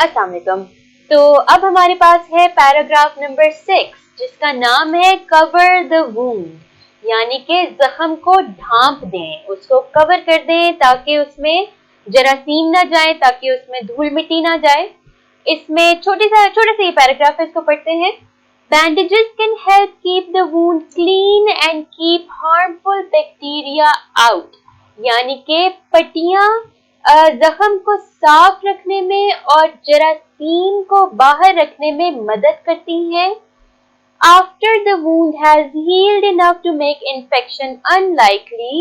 अस्सलाम वालेकुम। तो अब हमारे पास है पैराग्राफ नंबर 6 जिसका नाम है कवर द वूंड, यानी कि जख्म को ढांप दें, उसको कवर कर दें ताकि उसमें जरासीम ना जाए, ताकि उसमें धूल मिट्टी ना जाए। इसमें छोटे से ये पैराग्राफ है, इसको पढ़ते हैं। Bandages can help keep the wound clean and keep harmful bacteria out। यानी कि पट्टियां जख्म को साफ रखने में और जरासीम को बाहर रखने में मदद करती हैं। After the wound has healed enough to make infection unlikely,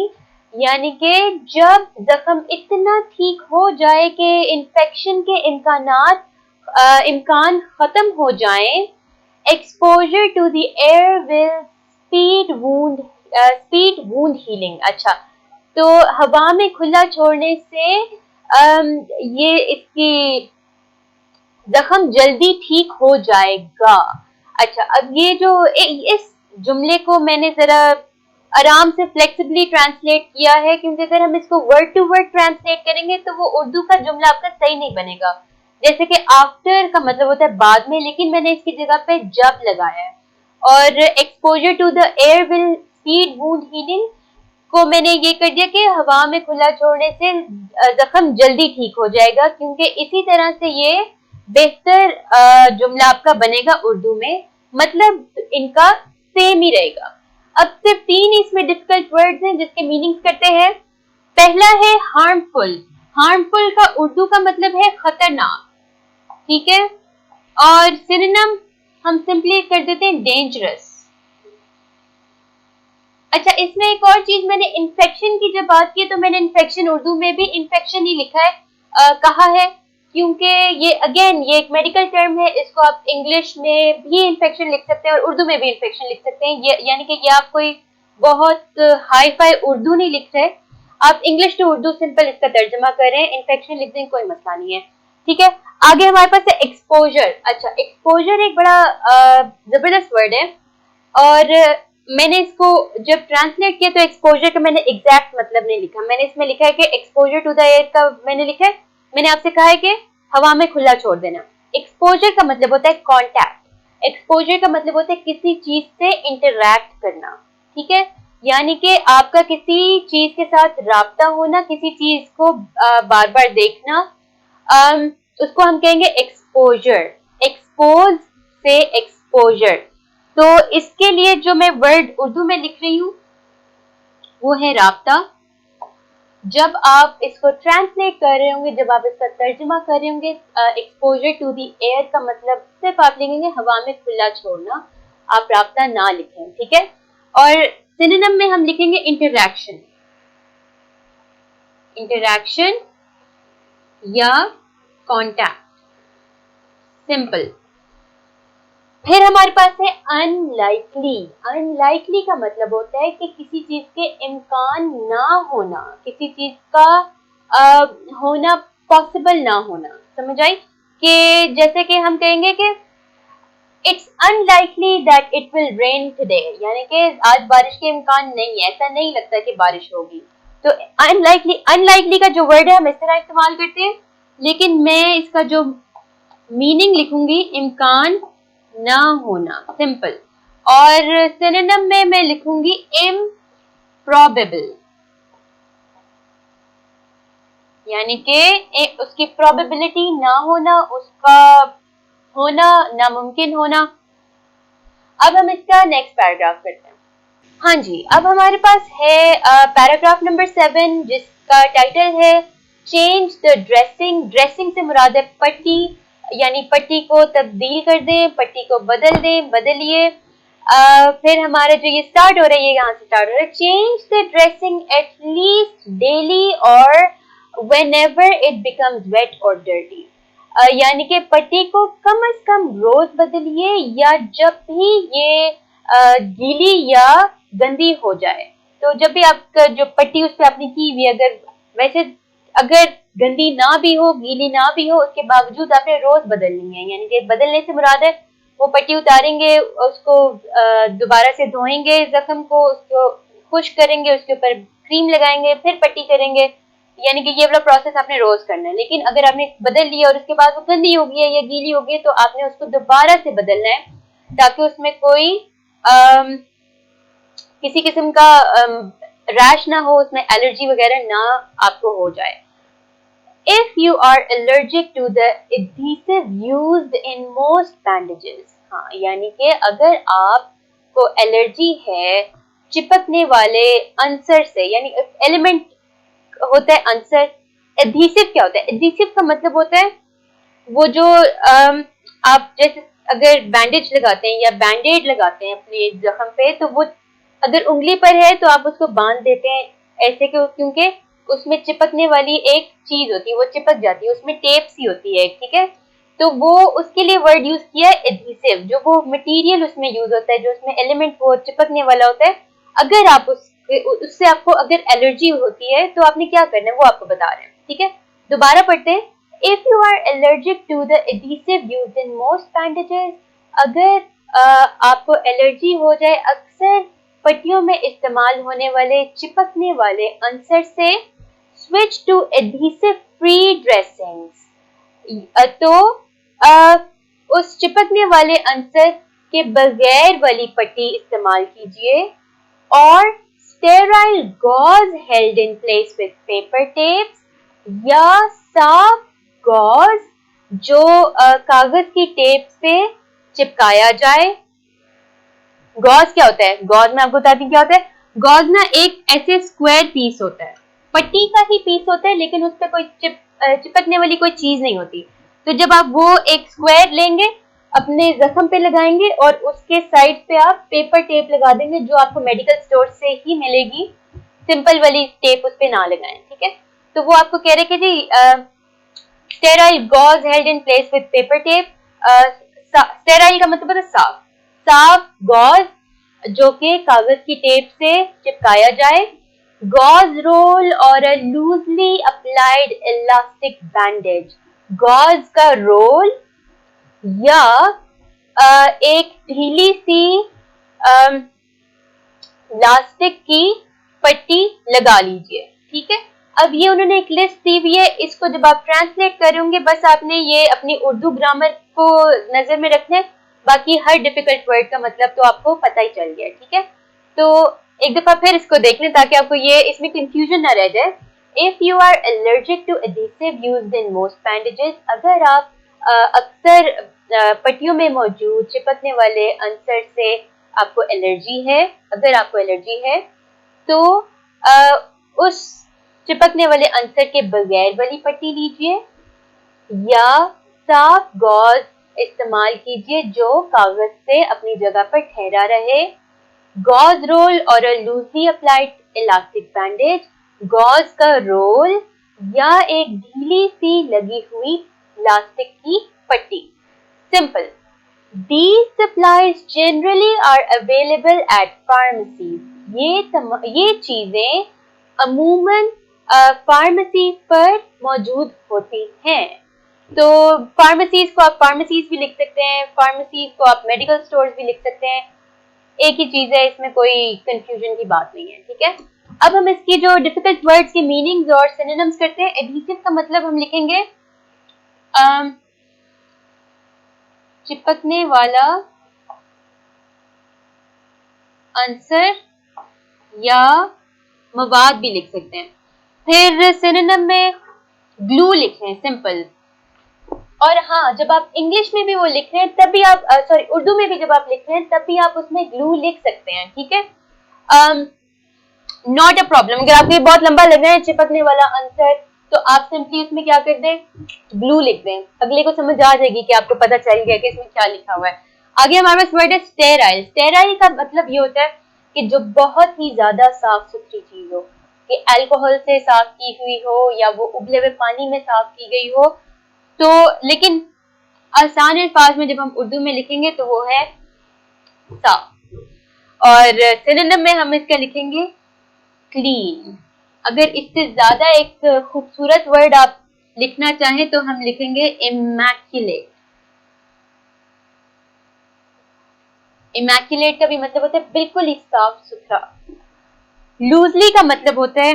यानी कि जब जख्म इतना ठीक हो जाए कि इन्फेक्शन के इम्कान खत्म हो जाएं, exposure to the air will speed wound healing। अच्छा, तो हवा में खुला छोड़ने से ये इसकी जख्म जल्दी ठीक हो जाएगा। अच्छा, अब ये जो इस जुमले को मैंने जरा आराम से फ्लेक्सिबली ट्रांसलेट किया है, क्योंकि अगर हम इसको वर्ड टू वर्ड ट्रांसलेट करेंगे तो वो उर्दू का जुमला आपका सही नहीं बनेगा। जैसे कि आफ्टर का मतलब होता है बाद में, लेकिन मैंने इसकी जगह पे जब लगाया है। और exposure to the air will speed wound healing को मैंने ये कर दिया कि हवा में खुला छोड़ने से जख्म जल्दी ठीक हो जाएगा, क्योंकि इसी तरह से ये बेहतर जुमला आपका बनेगा उर्दू में, मतलब इनका सेम ही रहेगा। अब सिर्फ 3 इसमें डिफिकल्ट वर्ड्स हैं जिसके मीनिंग्स करते हैं। पहला है हार्मफुल। हार्मफुल का उर्दू का मतलब है खतरनाक, ठीक है। और सिनोनिम हम सिंपली कर देते हैं डेंजरस। अच्छा, इसमें एक और चीज, मैंने इन्फेक्शन की जब बात की तो मैंने इन्फेक्शन उर्दू में भी इन्फेक्शन ही लिखा है, कहा है, क्योंकि ये अगेन ये एक मेडिकल टर्म है। इसको आप इंग्लिश में भी इन्फेक्शन लिख सकते हैं और उर्दू में भी इन्फेक्शन लिख सकते हैं। ये यानी कि ये आप कोई बहुत हाई फाई उर्दू नहीं लिख रहे, आप इंग्लिश टू उर्दू सिंपल इसका तर्जमा करें, इन्फेक्शन लिख दें, कोई मसला नहीं है, ठीक है। आगे हमारे पास है एक्सपोजर। अच्छा, एक्सपोजर एक बड़ा जबरदस्त वर्ड है, और मैंने इसको जब ट्रांसलेट किया तो एक्सपोजर का मैंने एग्जैक्ट मतलब नहीं लिखा। मैंने इसमें लिखा है कि एक्सपोजर टू द एयर का मैंने लिखा है, मैंने आपसे कहा है कि हवा में खुला छोड़ देना। एक्सपोजर का मतलब होता है कांटेक्ट। एक्सपोजर का मतलब होता है किसी चीज से इंटरैक्ट करना, ठीक है। यानी कि आपका किसी चीज के साथ राब्ता होना, किसी चीज को बार बार देखना, उसको हम कहेंगे एक्सपोजर। एक्सपोज से एक्सपोजर। तो इसके लिए जो मैं वर्ड उर्दू में लिख रही हूँ वो है राब्ता। जब आप इसको ट्रांसलेट कर रहे होंगे, जब आप इसका तर्जुमा कर रहे होंगे, एक्सपोजर टू द एयर का मतलब सिर्फ आप लिखेंगे हवा में खुला छोड़ना, आप राब्ता ना लिखें, ठीक है। और सिनोनिम में हम लिखेंगे इंटरैक्शन। इंटरैक्शन या कांटेक्ट, सिंपल। फिर हमारे पास है अनलाइकली। अनलाइकली का मतलब होता है कि किसी चीज के इम्कान ना होना, किसी चीज का होना पॉसिबल ना होना, समझ आई। कि जैसे कि हम कहेंगे कि it's unlikely that it will rain today, यानी कि आज बारिश के इम्कान नहीं है, ऐसा नहीं लगता कि बारिश होगी। तो अनलाइकली का जो वर्ड है हम इस तरह इस्तेमाल करते हैं, लेकिन मैं इसका जो मीनिंग लिखूंगी इम्कान ना होना, सिंपल। और सिनोनिम में मैं लिखूंगी इम्प्रॉबेबल, यानी कि उसकी प्रोबेबिलिटी ना होना, उसका होना नामुमकिन होना। अब हम इसका नेक्स्ट पैराग्राफ करते हैं। हाँ जी, अब हमारे पास है पैराग्राफ नंबर 7 जिसका टाइटल है चेंज द ड्रेसिंग। ड्रेसिंग से मुराद है पट्टी, यानी पट्टी को तब्दील कर दें, पट्टी को बदल दें, बदलिए। फिर हमारा जो ये स्टार्ट हो रहा है, ये यहाँ से स्टार्ट हो रहा है, change the dressing at least daily और व्हेनेवर इट बिकम्स वेट और डर्टी। यानी कि पट्टी को कम से कम रोज बदलिए, या जब भी ये गीली या गंदी हो जाए। तो जब भी आपका जो पट्टी उस पर आपने की हुई, अगर गंदी ना भी हो, गीली ना भी हो, उसके बावजूद आपने रोज बदलनी है। यानी कि बदलने से मुराद है वो पट्टी उतारेंगे, उसको दोबारा से धोएंगे, जख्म को उसको खुश करेंगे, उसके ऊपर क्रीम लगाएंगे, फिर पट्टी करेंगे। यानी कि ये वाला प्रोसेस आपने रोज करना है। लेकिन अगर आपने बदल लिया और उसके बाद वो गंदी हो गई है या गीली हो गई है तो आपने उसको दोबारा से बदलना है ताकि उसमें कोई किसी किस्म का रैश ना हो, उसमें एलर्जी वगैरह ना आपको हो जाए। If you are allergic to the adhesive used in most bandages, हाँ यानी कि अगर आपको एलर्जी है चिपकने वाले अंसर से, यानी एलिमेंट होता है अंसर। एडहेसिव क्या होता है? एडहेसिव का मतलब होता है वो जो आप जैसे अगर बैंडेज लगाते हैं या बैंडेड लगाते हैं अपने जख्म पे, तो वो अगर उंगली पर है तो आप उसको बांध देते हैं ऐसे क्योंकि उसमें चिपकने वाली एक चीज होती है, वो चिपक जाती है, उसमें टेप सी होती है, ठीक है। तो वो उसके लिए वर्ड यूज किया है एडहेसिव, जो वो मटेरियल उसमें यूज होता है, जो उसमें एलिमेंट वो चिपकने वाला होता है। अगर आप उससे आपको अगर एलर्जी होती है तो आपने क्या करना है वो आपको बता रहे हैं, ठीक है। दोबारा पढ़ते हैं। If you are allergic to the adhesive used in most bandages, अगर आपको एलर्जी हो जाए अक्सर पट्टियों में इस्तेमाल होने वाले चिपकने वाले अंसर से, switch to adhesive free dressings, तो उस चिपकने वाले अंसर के बगैर वाली पट्टी इस्तेमाल कीजिए, और sterile gauze held in place with paper tapes, या साफ गॉज जो कागज की टेप से चिपकाया जाए। गॉज क्या होता है? गॉज मैं आपको बताती हूँ क्या होता है। गॉज ना एक ऐसे स्क्वायर पीस होता है, पट्टी का ही पीस होता है, लेकिन उस पर कोई चिपकने वाली कोई चीज नहीं होती। तो जब आप वो एक स्क्वायर लेंगे अपने जख्म पे लगाएंगे और उसके साइड पे आप पेपर टेप लगा देंगे जो आपको मेडिकल स्टोर से ही मिलेगी, सिंपल वाली टेप उस पे ना लगाएं, ठीक है। तो वो आपको कह रहे कि जी sterile gauze held in place with paper tape, sterile का मतलब है साफ, साफ गॉज जो कि कागज की टेप से चिपकाया जाए। गॉज रोल और a loosely applied elastic bandage, gauze का रोल या एक ढीली सी इलास्टिक की पट्टी लगा लीजिए, ठीक है। अब ये उन्होंने एक लिस्ट दी हुई है, इसको जब आप ट्रांसलेट करोगे बस आपने ये अपनी उर्दू ग्रामर को नजर में रखना है, बाकी हर डिफिकल्ट वर्ड का मतलब तो आपको पता ही चल गया, ठीक है। तो एक दफा फिर इसको देख लें ताकि आपको ये इसमें कंफ्यूजन ना रह जाए। If you are allergic to adhesive used in most bandages, अगर आप अक्सर पट्टियों में मौजूद चिपकने वाले अंसर से आपको एलर्जी है, अगर आपको एलर्जी है तो उस चिपकने वाले अंसर के बगैर वाली पट्टी लीजिए या साफ गॉज इस्तेमाल कीजिए जो कागज से अपनी जगह पर ठहरा रहे। गॉज रोल और loosely applied elastic bandage, gauze का रोल या एक ढीली सी लगी हुई इलास्टिक की पट्टी। Simple. These supplies generally are available at pharmacies. ये चीजें अमूमन फार्मेसी पर मौजूद होती हैं। तो फार्मेसीज को आप फार्मेसीज भी लिख सकते हैं, फार्मेसीज को आप मेडिकल स्टोर्स भी लिख सकते हैं, एक ही चीज है, इसमें कोई कंफ्यूजन की बात नहीं है, ठीक है। अब हम इसकी जो डिफिकल्ट वर्ड्स के मीनिंग्स और सिनोनिम्स करते हैं। एडहेसिव का मतलब हम लिखेंगे चिपकने वाला अंसर या मवाद भी लिख सकते हैं। फिर सिनोनिम में ग्लू लिख रहे हैं, सिंपल। और हाँ, जब आप इंग्लिश में भी वो लिख रहे हैं तब भी आप सॉरी उर्दू में भी जब आप लिख रहे हैं तब भी आप उसमें ग्लू लिख सकते हैं, ठीक है। Not a problem. अगर आपको ये बहुत लंबा लग रहा है चिपकने वाला आंसर तो आप सिंपली उसमें क्या कर दें, ग्लू लिख दें, अगले को समझ आ जाएगी कि आपको पता चल गया कि इसमें क्या लिखा हुआ है। आगे हमारे पास वर्ड है स्टेराइल। स्टेराइल का मतलब ये होता है कि जो बहुत ही ज्यादा साफ सुथरी चीज हो, कि अल्कोहल से साफ की हुई हो या वो उबले हुए पानी में साफ की गई हो। तो लेकिन आसान अल्फाज में जब हम उर्दू में लिखेंगे तो वो है साफ, और सिनोनिम में हम इसका लिखेंगे क्लीन। अगर इससे ज्यादा एक खूबसूरत वर्ड आप लिखना चाहें तो हम लिखेंगे इमैक्युलेट। इमैक्युलेट का भी मतलब होता है बिल्कुल ही साफ सुथरा। लूजली का मतलब होता है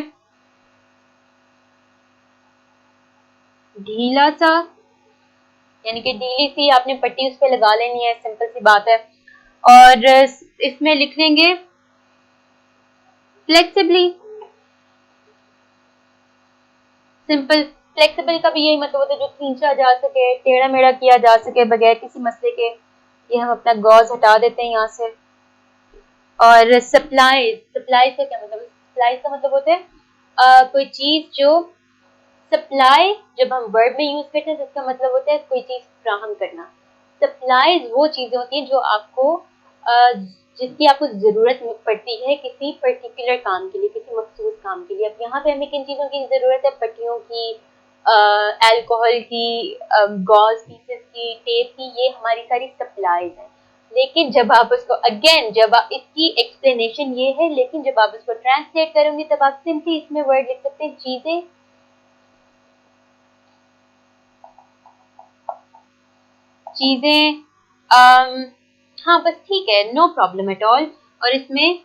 ढीला सा, यानी कि ढीली सी आपने पट्टी उस पर लगा लेनी है, सिंपल सी बात है। और इसमें लिख लेंगे फ्लेक्सिबली, सिंपल। फ्लेक्सिबल का भी यही मतलब होता है जो खींचा जा सके, टेढ़ा मेढ़ा किया जा सके बगैर किसी मसले के। ये हम अपना गॉज हटा देते हैं यहाँ से। और सप्लाईज, सप्लाईज का क्या मतलब है? सप्लाईज का मतलब होता है कोई चीज जो, सप्लाई जब हम वर्ड में यूज करते हैं तो इसका मतलब होता है कोई चीज फ्राहम करना। सप्लाईज वो चीजें होती हैं जो आपको जिसकी आपको जरूरत पड़ती है किसी पर्टिकुलर काम के लिए, किसी मखसूस काम के लिए। अब यहाँ पे हमें किन चीजों की जरूरत है? पट्टियों की, अल्कोहल की, गॉज पीसेस की, टेप की, ये हमारी सारी सप्लाईज हैं। लेकिन जब आप उसको अगेन, जब आप इसकी एक्सप्लेनेशन ये है, लेकिन जब आप उसको ट्रांसलेट करोगे तब आप सिंपली इसमें वर्ड लिख सकते हैं चीजें, चीजें। हाँ बस ठीक है, नो प्रॉब्लम एट ऑल। और इसमें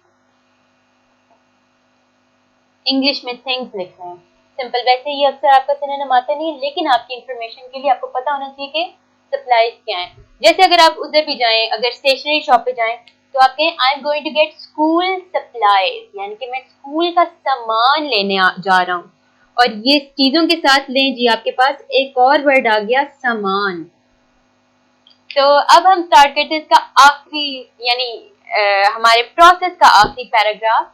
इंग्लिश में थिंग्स लिखना है, सिंपल। वैसे ये अक्सर आपका सिनोनिम आता नहीं है, लेकिन आपकी इंफॉर्मेशन के लिए आपको पता होना चाहिए कि सप्लाईज क्या है। जैसे अगर आप उधर भी जाएं, अगर स्टेशनरी शॉप पे जाएं, तो आप कहें I am going to get school supplies, यानी कि मैं स्कूल का सामान लेने जा रहा हूँ। और ये चीजों के साथ लें जी, आपके पास एक और वर्ड आ गया, सामान। तो अब हम स्टार्ट करते हैं इसका आखिरी, यानी हमारे प्रोसेस का आखिरी पैराग्राफ,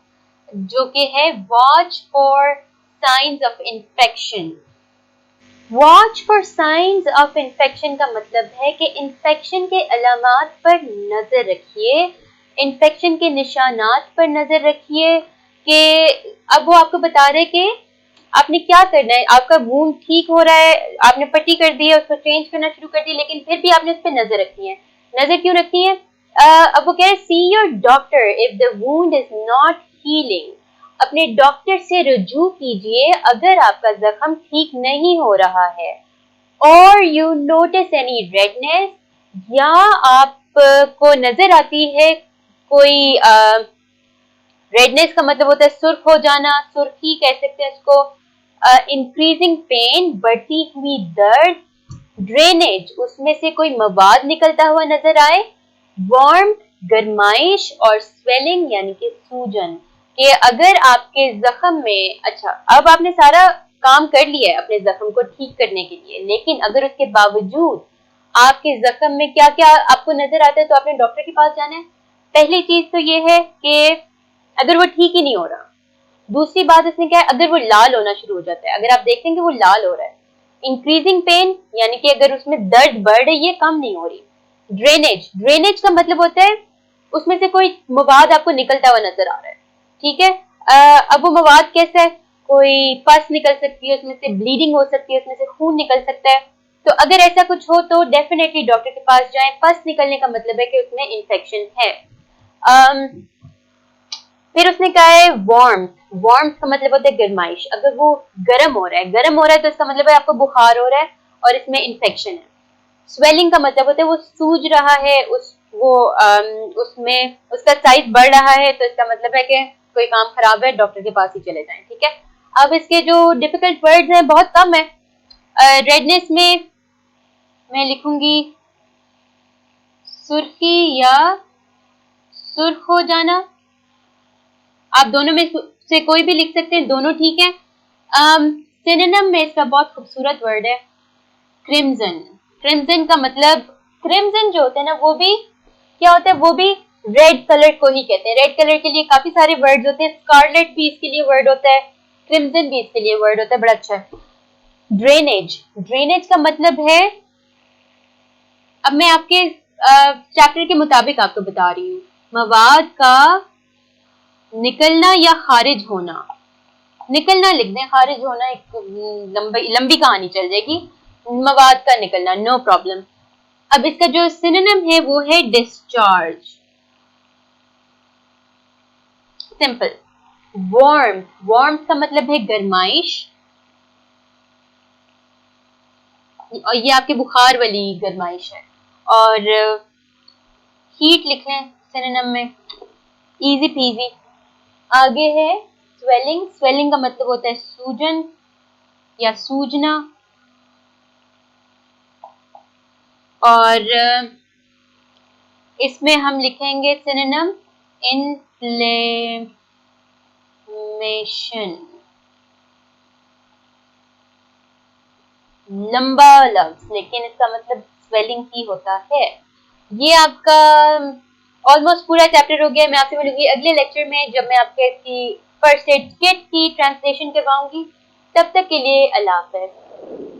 जो कि है watch for science of infection. Watch for science of infection का मतलब है कि इन्फेक्शन के अलामात पर नजर रखिए, इन्फेक्शन के निशानात पर नजर रखिए। कि अब वो आपको बता रहे कि आपने क्या करना है। आपका वूंड ठीक हो रहा है, आपने पट्टी कर दी है, उसको चेंज करना शुरू कर दिया, लेकिन फिर भी आपने उस पर नजर रखनी है। नजर क्यों रखनी है? अब वो कह रहे हैं see your doctor if the wound is not healing. अपने डॉक्टर से रुजू कीजिए अगर आपका जख्म ठीक नहीं हो रहा है। और यू नोटिस एनी रेडनेस, या आपको नजर आती है कोई रेडनेस का मतलब होता है सुर्ख हो जाना, सुर्खी कह सकते हैं इसको। इंक्रीजिंग पेन, बढ़ती हुई दर्द। ड्रेनेज, उसमें से कोई मवाद निकलता हुआ नजर आए। वार्म, गर्माइश। और स्वेलिंग यानी कि सूजन, कि अगर आपके जख्म में, अच्छा अब आपने सारा काम कर लिया है अपने जख्म को ठीक करने के लिए, लेकिन अगर उसके बावजूद आपके जख्म में क्या क्या आपको नजर आता है, तो आपने डॉक्टर के पास जाना है। पहली चीज तो ये है कि अगर वो ठीक ही नहीं हो रहा। दूसरी बात इसमें क्या है, अगर वो लाल होना शुरू हो जाता है, अगर आप देखते हैं कि वो लाल हो रहा है। इंक्रीजिंग पेन, यानी कि अगर उसमें दर्द बढ़ रही है, कम नहीं हो रही। ड्रेनेज, ड्रेनेज का मतलब होता है उसमें से कोई मवाद आपको निकलता हुआ नजर आ रहा है। ठीक है, अब वो मवाद कैसा है? कोई पस निकल सकती है उसमें से, ब्लीडिंग हो सकती है उसमें से, खून निकल सकता है। तो अगर ऐसा कुछ हो तो डेफिनेटली डॉक्टर के पास जाएं। पस निकलने का मतलब है कि उसमें इन्फेक्शन है। फिर उसने कहा है वार्म, वार्म का मतलब होता है गर्माइश। अगर वो गर्म हो रहा है, गर्म हो रहा है, तो इसका मतलब है आपको बुखार हो रहा है और इसमें इन्फेक्शन है। स्वेलिंग का मतलब होता है वो सूज रहा है, उसमें उसका साइज बढ़ रहा है, तो इसका मतलब है कि कोई काम खराब है, डॉक्टर के पास ही चले जाएं। ठीक है, अब इसके जो डिफिकल्ट वर्ड्स हैं बहुत कम है। रेडनेस में मैं लिखूंगी सुर्खी या सुर्ख हो जाना। आप दोनों में से कोई भी लिख सकते हैं, दोनों ठीक है। सिनोनिम में इसका बहुत खूबसूरत वर्ड है क्रिम्जन। क्रिम्जन का मतलब, क्रिम्जन जो होता है ना, वो भी क्या होता है? वो भी रेड कलर को ही कहते हैं। रेड कलर के लिए काफी सारे वर्ड्स होते हैं। स्कारलेट भी इसके लिए वर्ड होता है, क्रिम्जन भी इसके लिए वर्ड होता है, बड़ा अच्छा है। ड्रेनेज, ड्रेनेज का मतलब है, अब मैं आपके चैप्टर के मुताबिक आपको बता रही हूँ, मवाद का निकलना या खारिज होना। निकलना लिख दें, खारिज होना एक लंबी कहानी चल जाएगी। मवाद का निकलना, नो प्रॉब्लम। अब इसका जो सिनोनिम है वो है डिस्चार्ज, सिंपल। वार्म, वार्म का मतलब है गर्माइश, और ये आपके बुखार वाली गर्माइश है। और हीट लिख लें सिनोनिम में, इजी पीजी। आगे है स्वेलिंग, स्वेलिंग का मतलब होता है सूजन या सूजना। और इसमें हम लिखेंगे सिनोनिम इन्फ्लेमेशन, लंबा लफ्ज लेकिन इसका मतलब स्वेलिंग ही होता है। ये आपका ऑलमोस्ट पूरा चैप्टर हो गया। मैं आपसे मिलूंगी अगले लेक्चर में जब मैं आपके इसकी फर्स्ट एड किट की ट्रांसलेशन करवाऊंगी। तब तक के लिए अल्लाह हाफ़िज़।